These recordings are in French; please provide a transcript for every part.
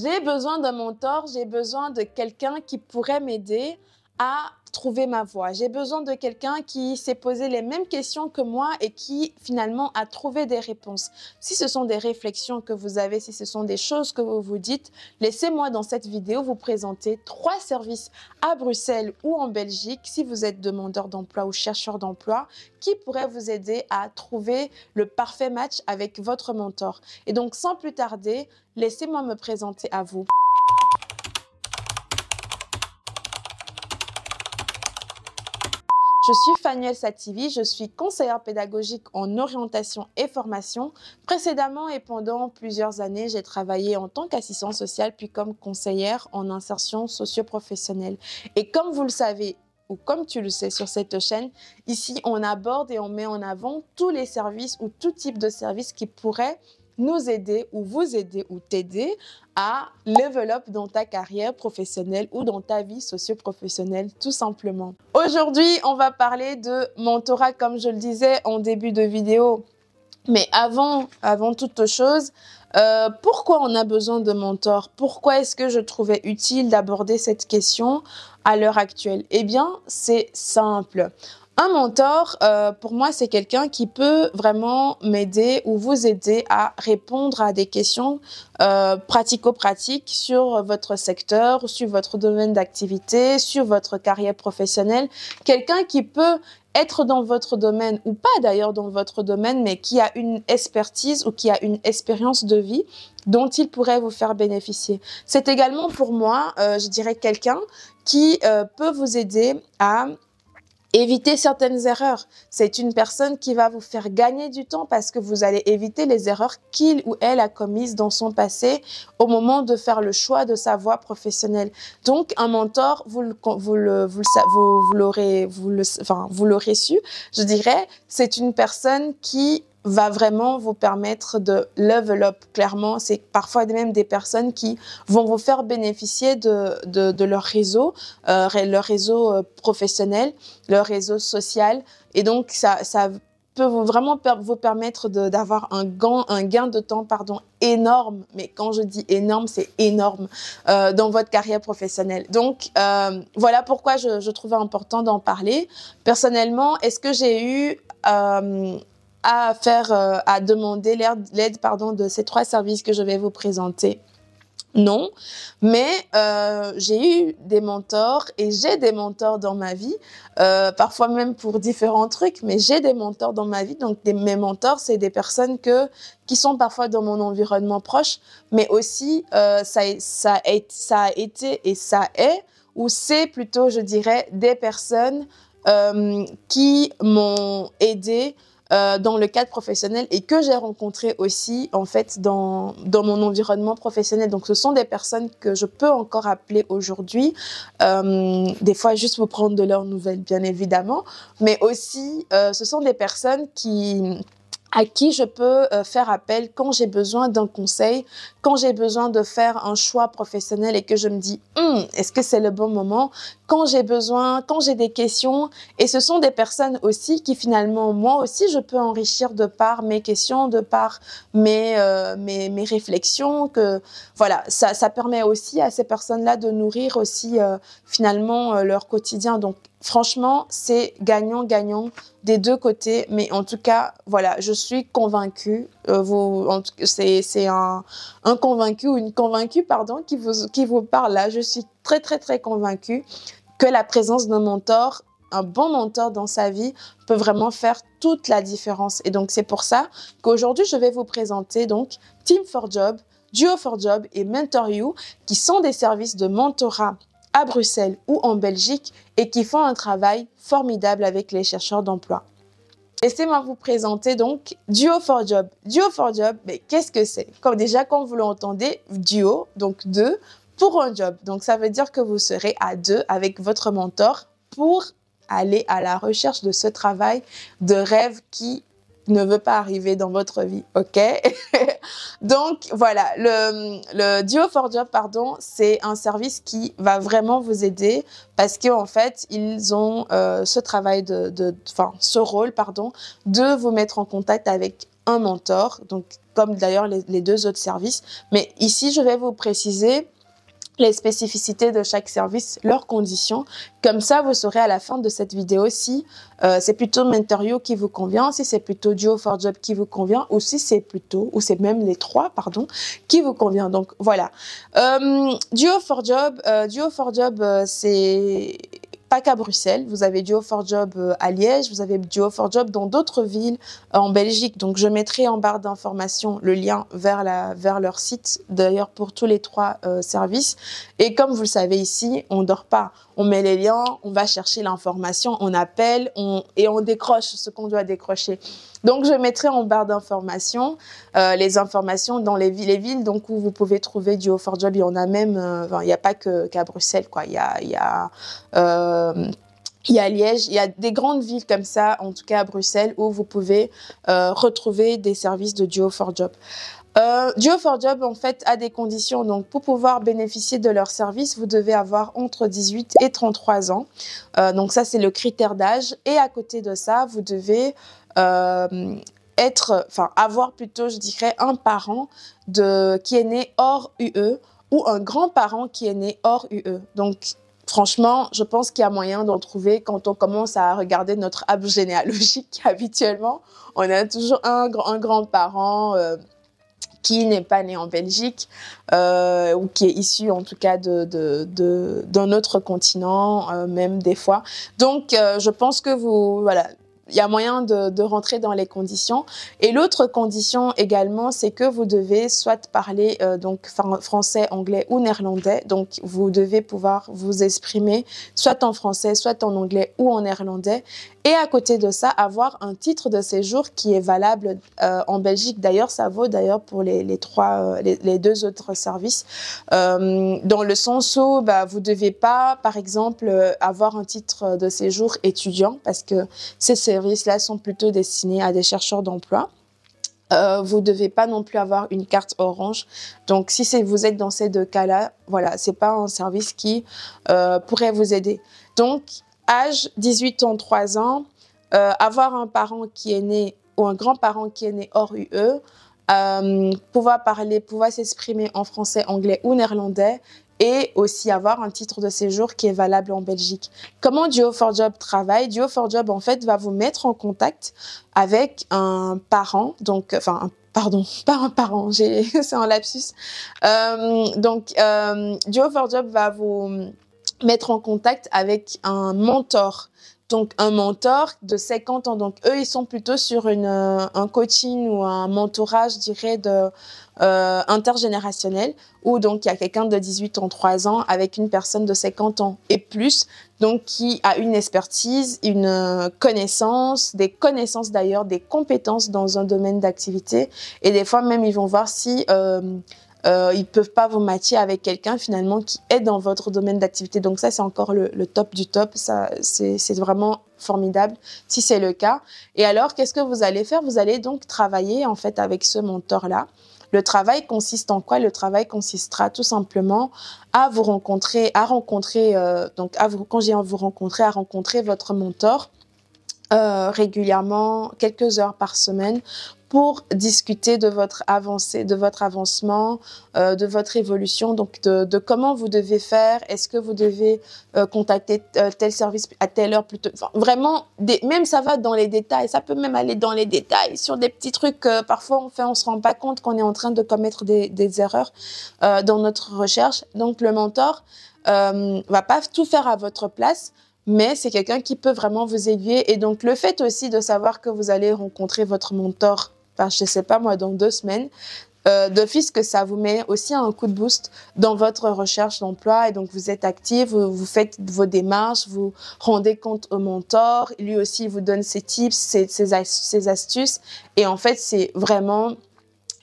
J'ai besoin d'un mentor, j'ai besoin de quelqu'un qui pourrait m'aider à trouver ma voie. J'ai besoin de quelqu'un qui s'est posé les mêmes questions que moi et qui finalement a trouvé des réponses. Si ce sont des réflexions que vous avez, si ce sont des choses que vous vous dites, laissez-moi dans cette vidéo vous présenter 3 services à Bruxelles ou en Belgique, si vous êtes demandeur d'emploi ou chercheur d'emploi, qui pourraient vous aider à trouver le parfait match avec votre mentor. Et donc sans plus tarder, laissez-moi me présenter à vous. Je suis Faniel Sativi, je suis conseillère pédagogique en orientation et formation. Précédemment et pendant plusieurs années, j'ai travaillé en tant qu'assistante sociale puis comme conseillère en insertion socio-professionnelle. Et comme vous le savez, ou comme tu le sais sur cette chaîne, ici on aborde et on met en avant tous les services ou tout type de services qui pourraient nous aider ou vous aider ou t'aider à level up dans ta carrière professionnelle ou dans ta vie socio-professionnelle tout simplement. Aujourd'hui, on va parler de mentorat comme je le disais en début de vidéo. Mais avant toute chose, pourquoi on a besoin de mentor? Pourquoi est-ce que je trouvais utile d'aborder cette question à l'heure actuelle? Eh bien, c'est simple. Un mentor, pour moi, c'est quelqu'un qui peut vraiment m'aider ou vous aider à répondre à des questions pratico-pratiques sur votre secteur, sur votre domaine d'activité, sur votre carrière professionnelle. Quelqu'un qui peut être dans votre domaine ou pas d'ailleurs dans votre domaine, mais qui a une expertise ou qui a une expérience de vie dont il pourrait vous faire bénéficier. C'est également pour moi, je dirais, quelqu'un qui peut vous aider à éviter certaines erreurs. C'est une personne qui va vous faire gagner du temps parce que vous allez éviter les erreurs qu'il ou elle a commises dans son passé au moment de faire le choix de sa voie professionnelle. Donc, un mentor, vous l'aurez su, je dirais, c'est une personne qui va vraiment vous permettre de level up. Clairement, c'est parfois même des personnes qui vont vous faire bénéficier de leur réseau professionnel, leur réseau social. Et donc, ça peut vraiment vous permettre d'avoir un gain de temps énorme. Mais quand je dis énorme, c'est énorme dans votre carrière professionnelle. Donc, voilà pourquoi je trouvais important d'en parler. Personnellement, est-ce que j'ai eu à demander l'aide de ces 3 services que je vais vous présenter? Non, mais j'ai eu des mentors et j'ai des mentors dans ma vie, parfois même pour différents trucs, mais j'ai des mentors dans ma vie. Donc, mes mentors, c'est des personnes qui sont parfois dans mon environnement proche, mais aussi ça a été et ça est, ou c'est plutôt, je dirais, des personnes qui m'ont aidé dans le cadre professionnel et que j'ai rencontré aussi en fait dans mon environnement professionnel. Donc ce sont des personnes que je peux encore appeler aujourd'hui, des fois juste pour prendre de leurs nouvelles bien évidemment, mais aussi ce sont des personnes à qui je peux faire appel quand j'ai besoin d'un conseil, quand j'ai besoin de faire un choix professionnel et que je me dis est-ce que c'est le bon moment, quand j'ai des questions. Et ce sont des personnes aussi qui finalement, moi aussi, je peux enrichir de par mes questions, de par mes réflexions. Que voilà, ça permet aussi à ces personnes-là de nourrir aussi finalement leur quotidien. Donc franchement, c'est gagnant-gagnant des deux côtés. Mais en tout cas, voilà, je suis convaincue. C'est un convaincu ou une convaincue, pardon, qui vous parle là. Je suis très, très, très convaincue que la présence d'un mentor, un bon mentor dans sa vie, peut vraiment faire toute la différence. Et donc, c'est pour ça qu'aujourd'hui, je vais vous présenter donc Team4Job, Duo4Job et Mentor-You, qui sont des services de mentorat à Bruxelles ou en Belgique et qui font un travail formidable avec les chercheurs d'emploi. Laissez-moi vous présenter donc Duo4Job. Duo4Job, mais qu'est-ce que c'est? Comme vous l'entendez, duo, donc 2, pour un job. Donc, ça veut dire que vous serez à 2 avec votre mentor pour aller à la recherche de ce travail de rêve qui ne veut pas arriver dans votre vie, ok? Donc, voilà, le Duo4Job, pardon, c'est un service qui va vraiment vous aider parce qu'en fait, ils ont ce travail ce rôle, pardon, de vous mettre en contact avec un mentor, donc comme d'ailleurs les deux autres services. Mais ici, je vais vous préciser les spécificités de chaque service, leurs conditions. Comme ça, vous saurez à la fin de cette vidéo si c'est plutôt Mentor.io qui vous convient, si c'est plutôt Duo4Job qui vous convient, ou si c'est plutôt, ou c'est même les trois, pardon, qui vous convient. Donc, voilà. Duo4Job, c'est pas qu'à Bruxelles. Vous avez Duo4Job à Liège, vous avez Duo4Job dans d'autres villes en Belgique. Donc, je mettrai en barre d'informations le lien vers leur site, d'ailleurs, pour tous les trois services. Et comme vous le savez ici, on dort pas. On met les liens, on va chercher l'information, on appelle et on décroche ce qu'on doit décrocher. Donc, je mettrai en barre d'informations les informations dans les villes donc, où vous pouvez trouver Duo4Job. Il y en a même, il n'y a pas qu'à Bruxelles, quoi. Il y a Liège, il y a des grandes villes comme ça, en tout cas à Bruxelles, où vous pouvez retrouver des services de Duo4Job. Duo4Job, en fait, a des conditions. Donc, pour pouvoir bénéficier de leur service, vous devez avoir entre 18 et 33 ans. Donc, ça, c'est le critère d'âge. Et à côté de ça, vous devez avoir plutôt, je dirais, un parent qui est né hors UE ou un grand-parent qui est né hors UE. Donc, franchement, je pense qu'il y a moyen d'en trouver quand on commence à regarder notre arbre généalogique. Habituellement, on a toujours un grand-parent qui n'est pas né en Belgique ou qui est issu en tout cas d'un autre continent, même des fois. Donc, je pense que voilà, il y a moyen de rentrer dans les conditions. Et l'autre condition également, c'est que vous devez soit parler donc français, anglais ou néerlandais. Donc, vous devez pouvoir vous exprimer soit en français, soit en anglais ou en néerlandais. Et à côté de ça, avoir un titre de séjour qui est valable en Belgique. D'ailleurs, ça vaut d'ailleurs pour les deux autres services. Dans le sens où vous ne devez pas, par exemple, avoir un titre de séjour étudiant parce que ces services-là sont plutôt destinés à des chercheurs d'emploi. Vous ne devez pas non plus avoir une carte orange. Donc, si vous êtes dans ces deux cas-là, voilà, ce n'est pas un service qui pourrait vous aider. Donc, âge 18 ans, 3 ans, avoir un parent qui est né ou un grand-parent qui est né hors UE, pouvoir s'exprimer en français, anglais ou néerlandais et aussi avoir un titre de séjour qui est valable en Belgique. Comment Duo4Job travaille? Duo4Job, en fait, va vous mettre en contact avec un parent, donc, pardon, pas un parent, c'est un lapsus. Duo4Job va vous mettre en contact avec un mentor. Donc, un mentor de 50 ans. Donc, eux, ils sont plutôt sur un coaching ou un mentorat, je dirais, intergénérationnel, où donc il y a quelqu'un de 18 ans, 3 ans avec une personne de 50 ans et plus, donc qui a une expertise, une connaissance, des connaissances d'ailleurs, des compétences dans un domaine d'activité. Et des fois, même, ils vont voir si ils peuvent pas vous matcher avec quelqu'un finalement qui est dans votre domaine d'activité. Donc ça, c'est encore le top du top. Ça, c'est vraiment formidable si c'est le cas. Et alors, qu'est-ce que vous allez faire? Vous allez donc travailler en fait avec ce mentor-là. Le travail consiste en quoi? Le travail consistera tout simplement à vous rencontrer, à rencontrer votre mentor régulièrement, quelques heures par semaine, pour discuter de votre avancée, de votre avancement, de votre évolution, donc de comment vous devez faire, est-ce que vous devez contacter tel service à telle heure plutôt, enfin, vraiment, même ça va dans les détails, ça peut même aller dans les détails, sur des petits trucs que parfois on se rend pas compte qu'on est en train de commettre des erreurs dans notre recherche. Donc le mentor va pas tout faire à votre place, mais c'est quelqu'un qui peut vraiment vous aiguiller. Et donc, le fait aussi de savoir que vous allez rencontrer votre mentor, je ne sais pas moi, dans 2 semaines, d'office que ça vous met aussi un coup de boost dans votre recherche d'emploi. Et donc, vous êtes actif, vous faites vos démarches, vous rendez compte au mentor. Lui aussi, il vous donne ses tips, ses astuces. Et en fait, c'est vraiment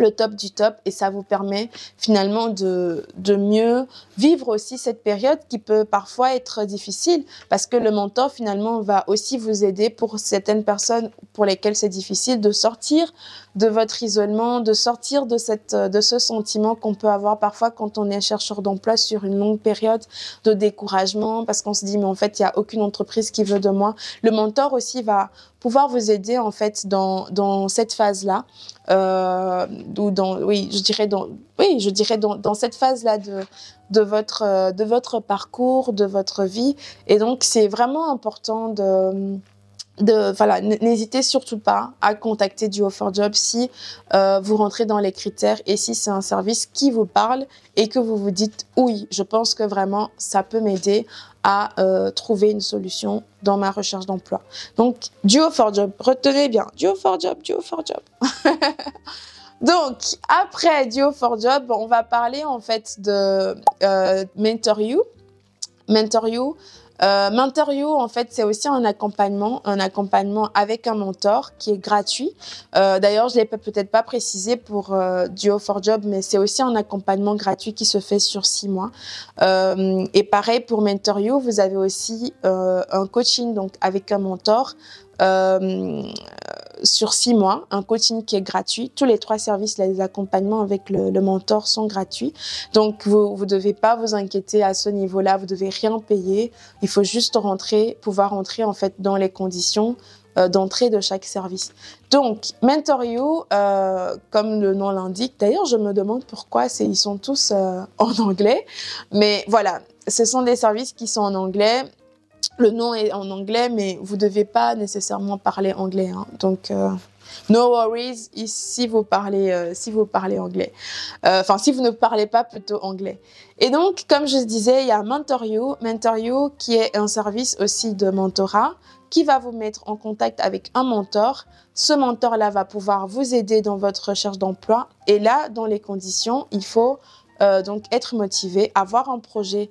le top du top, et ça vous permet finalement de mieux vivre aussi cette période qui peut parfois être difficile, parce que le mentor finalement va aussi vous aider pour certaines personnes pour lesquelles c'est difficile de sortir de votre isolement, de sortir de ce sentiment qu'on peut avoir parfois quand on est chercheur d'emploi sur une longue période de découragement, parce qu'on se dit mais en fait il n'y a aucune entreprise qui veut de moi. Le mentor aussi va pouvoir vous aider en fait dans cette phase-là, ou je dirais dans cette phase-là de votre parcours, de votre vie. Et donc, c'est vraiment important voilà, n'hésitez surtout pas à contacter Duo4Job si vous rentrez dans les critères et si c'est un service qui vous parle et que vous vous dites oui, je pense que vraiment ça peut m'aider à trouver une solution dans ma recherche d'emploi. Donc Duo4Job, retenez bien, Duo4Job, Duo4Job. Donc après Duo4Job, on va parler en fait de Mentor.you. Mentor.you, en fait, c'est aussi un accompagnement avec un mentor qui est gratuit. D'ailleurs, je l'ai peut-être pas précisé pour Duo4Job, mais c'est aussi un accompagnement gratuit qui se fait sur 6 mois. Et pareil pour Mentor.you, vous avez aussi un coaching donc avec un mentor sur 6 mois, un coaching qui est gratuit. Tous les 3 services, les accompagnements avec le mentor sont gratuits. Donc, vous devez pas vous inquiéter à ce niveau-là. Vous devez rien payer. Il faut juste pouvoir rentrer en fait dans les conditions d'entrée de chaque service. Donc, Mentor.you, comme le nom l'indique, d'ailleurs, je me demande pourquoi ils sont tous en anglais. Mais voilà, ce sont des services qui sont en anglais. Le nom est en anglais, mais vous ne devez pas nécessairement parler anglais. Hein. Donc, no worries si vous parlez anglais. Enfin, si vous ne parlez pas plutôt anglais. Et donc, comme je disais, il y a Mentor.you. Mentor.you qui est un service aussi de mentorat qui va vous mettre en contact avec un mentor. Ce mentor-là va pouvoir vous aider dans votre recherche d'emploi. Et là, dans les conditions, il faut donc être motivé, avoir un projet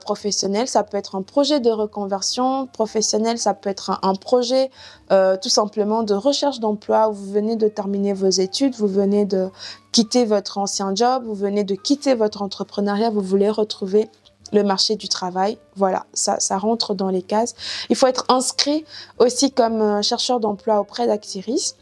professionnel. Ça peut être un projet de reconversion professionnelle, ça peut être un projet tout simplement de recherche d'emploi où vous venez de terminer vos études, vous venez de quitter votre ancien job, vous venez de quitter votre entrepreneuriat, vous voulez retrouver le marché du travail. Voilà, ça rentre dans les cases. Il faut être inscrit aussi comme chercheur d'emploi auprès d'Actiris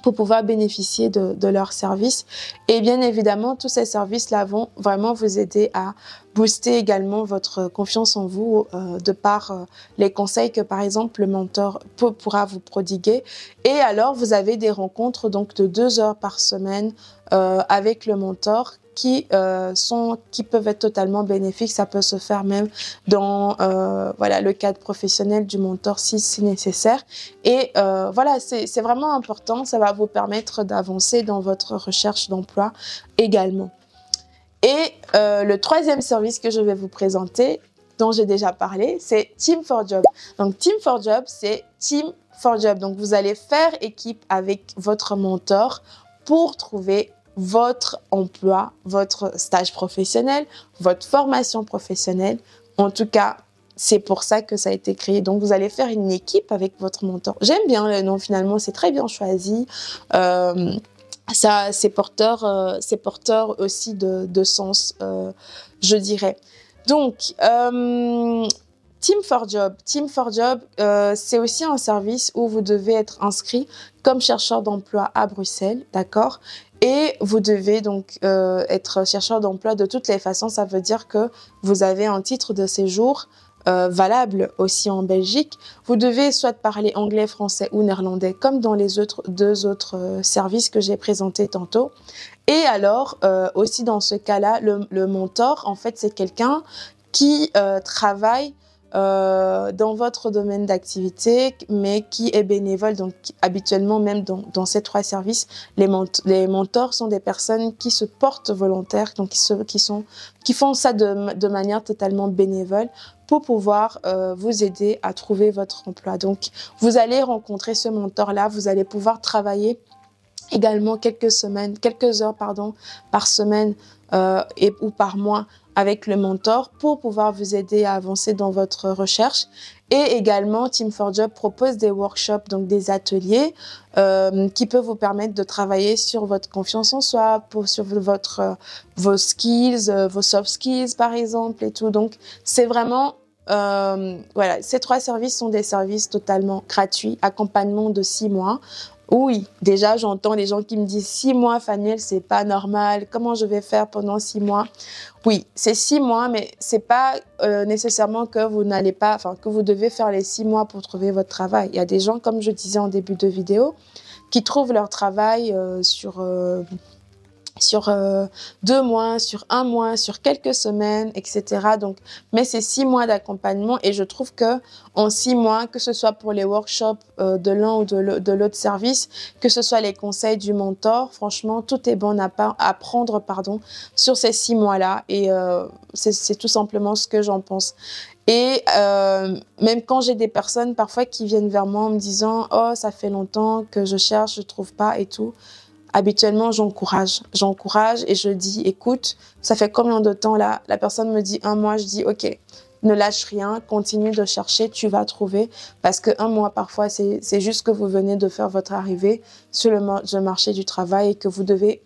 pour pouvoir bénéficier de leurs services. Et bien évidemment, tous ces services-là vont vraiment vous aider à booster également votre confiance en vous de par les conseils que, par exemple, le mentor pourra vous prodiguer. Et alors, vous avez des rencontres donc de 2 heures par semaine avec le mentor qui peuvent être totalement bénéfiques. Ça peut se faire même dans voilà, le cadre professionnel du mentor si nécessaire. Et voilà, c'est vraiment important. Ça va vous permettre d'avancer dans votre recherche d'emploi également. Et le 3e service que je vais vous présenter, dont j'ai déjà parlé, c'est Team4Job. Donc, Team4Job, c'est Team4Job. Donc, vous allez faire équipe avec votre mentor pour trouver votre emploi, votre stage professionnel, votre formation professionnelle. En tout cas, c'est pour ça que ça a été créé. Donc, vous allez faire une équipe avec votre mentor. J'aime bien le nom, finalement, c'est très bien choisi. C'est porteur aussi de sens, je dirais. Donc, Team4Job, c'est aussi un service où vous devez être inscrit comme chercheur d'emploi à Bruxelles, d'accord? Et vous devez donc être chercheur d'emploi de toutes les façons. Ça veut dire que vous avez un titre de séjour valable aussi en Belgique. Vous devez soit parler anglais, français ou néerlandais, comme dans les 2 autres services que j'ai présentés tantôt. Et alors, aussi dans ce cas-là, le mentor, en fait, c'est quelqu'un qui travaille dans votre domaine d'activité, mais qui est bénévole. Donc, habituellement, même dans ces 3 services, les mentors sont des personnes qui se portent volontaires, donc qui font ça de manière totalement bénévole pour pouvoir vous aider à trouver votre emploi. Donc, vous allez rencontrer ce mentor-là, vous allez pouvoir travailler également quelques heures par semaine ou par mois avec le mentor pour pouvoir vous aider à avancer dans votre recherche. Et également, Team4Job propose des workshops, donc des ateliers qui peuvent vous permettre de travailler sur votre confiance en soi, sur vos skills, vos soft skills par exemple et tout. Donc, c'est vraiment voilà, ces 3 services sont des services totalement gratuits, accompagnement de 6 mois. Oui, déjà, j'entends les gens qui me disent 6 mois, Faniel, c'est pas normal. Comment je vais faire pendant 6 mois? Oui, c'est 6 mois, mais c'est pas nécessairement que vous n'allez pas, enfin, que vous devez faire les 6 mois pour trouver votre travail. Il y a des gens, comme je disais en début de vidéo, qui trouvent leur travail sur 2 mois, sur 1 mois, sur quelques semaines, etc. Donc, mais c'est 6 mois d'accompagnement et je trouve que en 6 mois, que ce soit pour les workshops de l'un ou de l'autre service, que ce soit les conseils du mentor, franchement, tout est bon à prendre, sur ces 6 mois-là. Et c'est tout simplement ce que j'en pense. Et même quand j'ai des personnes parfois qui viennent vers moi en me disant « Oh, ça fait longtemps que je cherche, je trouve pas et tout », habituellement, j'encourage et je dis, écoute, ça fait combien de temps là? La personne me dit 1 mois, je dis, ok, ne lâche rien, continue de chercher, tu vas trouver. Parce que 1 mois, parfois, c'est juste que vous venez de faire votre arrivée sur le marché du travail et que vous devez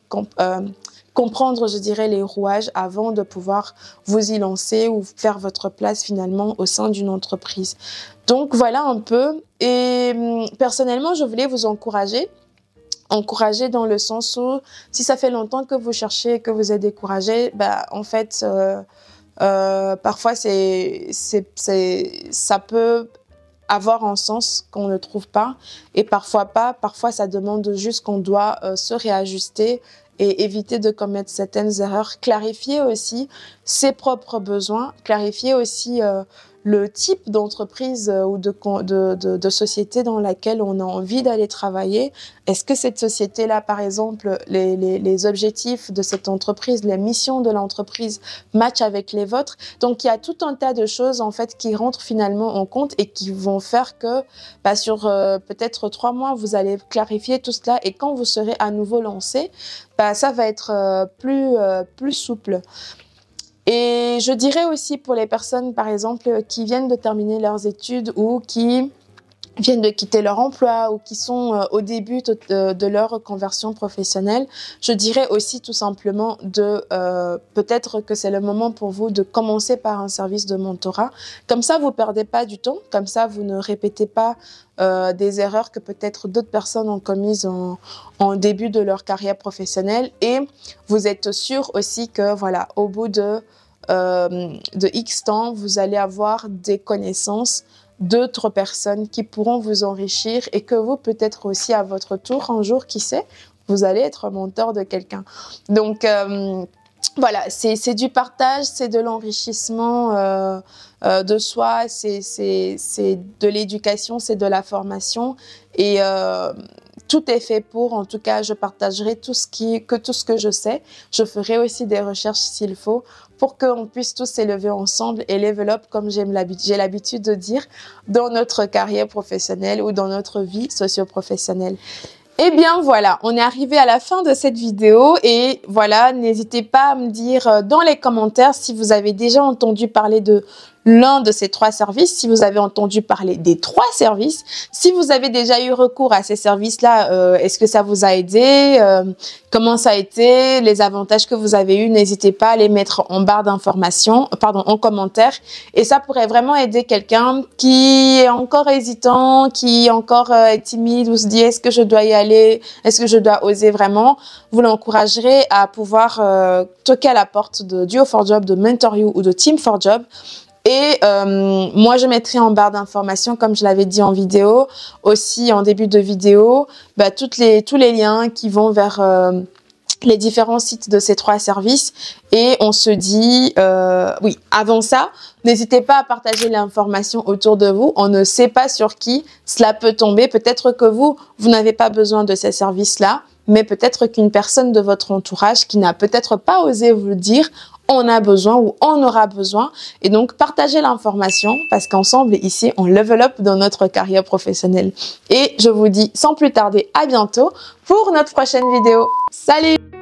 comprendre, je dirais, les rouages avant de pouvoir vous y lancer ou faire votre place finalement au sein d'une entreprise. Donc, voilà un peu. Et personnellement, je voulais vous encourager dans le sens où si ça fait longtemps que vous cherchez et que vous êtes découragé, bah, en fait, parfois ça peut avoir un sens qu'on ne trouve pas et parfois pas. Parfois, ça demande juste qu'on doit se réajuster et éviter de commettre certaines erreurs. Clarifier aussi ses propres besoins, clarifier aussi le type d'entreprise ou de société dans laquelle on a envie d'aller travailler. Est-ce que cette société-là, par exemple, les objectifs de cette entreprise, les missions de l'entreprise matchent avec les vôtres? Donc, il y a tout un tas de choses, en fait, qui rentrent finalement en compte et qui vont faire que, bah, sur peut-être 3 mois, vous allez clarifier tout cela et quand vous serez à nouveau lancé, bah, ça va être plus souple. Et je dirais aussi pour les personnes, par exemple, qui viennent de terminer leurs études ou qui viennent de quitter leur emploi ou qui sont au début de leur conversion professionnelle, je dirais aussi tout simplement peut-être que c'est le moment pour vous de commencer par un service de mentorat. Comme ça, vous perdez pas du temps, comme ça, vous ne répétez pas des erreurs que peut-être d'autres personnes ont commises en début de leur carrière professionnelle et vous êtes sûr aussi que, voilà, au bout de X temps, vous allez avoir des connaissances d'autres personnes qui pourront vous enrichir et que vous, peut-être aussi à votre tour, un jour, qui sait, vous allez être mentor de quelqu'un. Donc, voilà, c'est du partage, c'est de l'enrichissement de soi, c'est de l'éducation, c'est de la formation et tout est fait pour, en tout cas, je partagerai tout ce que je sais. Je ferai aussi des recherches s'il faut pour qu'on puisse tous s'élever ensemble et level up, comme j'ai l'habitude de dire, dans notre carrière professionnelle ou dans notre vie socio-professionnelle. Eh bien voilà, on est arrivé à la fin de cette vidéo et voilà, n'hésitez pas à me dire dans les commentaires si vous avez déjà entendu parler de l'un de ces 3 services, si vous avez entendu parler des 3 services, si vous avez déjà eu recours à ces services-là, est-ce que ça vous a aidé, comment ça a été, les avantages que vous avez eus, n'hésitez pas à les mettre en barre d'informations, en commentaire, et ça pourrait vraiment aider quelqu'un qui est encore hésitant, qui est encore timide ou se dit est-ce que je dois y aller, est-ce que je dois oser vraiment, vous l'encouragerez à pouvoir toquer à la porte de Duo4Job, de Mentor-You ou de Team4Job. Et moi, je mettrai en barre d'informations, comme je l'avais dit en vidéo, aussi en début de vidéo, bah, tous les liens qui vont vers les différents sites de ces 3 services. Et on se dit, oui, avant ça, n'hésitez pas à partager l'information autour de vous. On ne sait pas sur qui cela peut tomber. Peut-être que vous n'avez pas besoin de ces services-là, mais peut-être qu'une personne de votre entourage qui n'a peut-être pas osé vous le dire, on a besoin ou on aura besoin. Et donc, partagez l'information parce qu'ensemble, ici, on level up dans notre carrière professionnelle. Et je vous dis sans plus tarder à bientôt pour notre prochaine vidéo. Salut!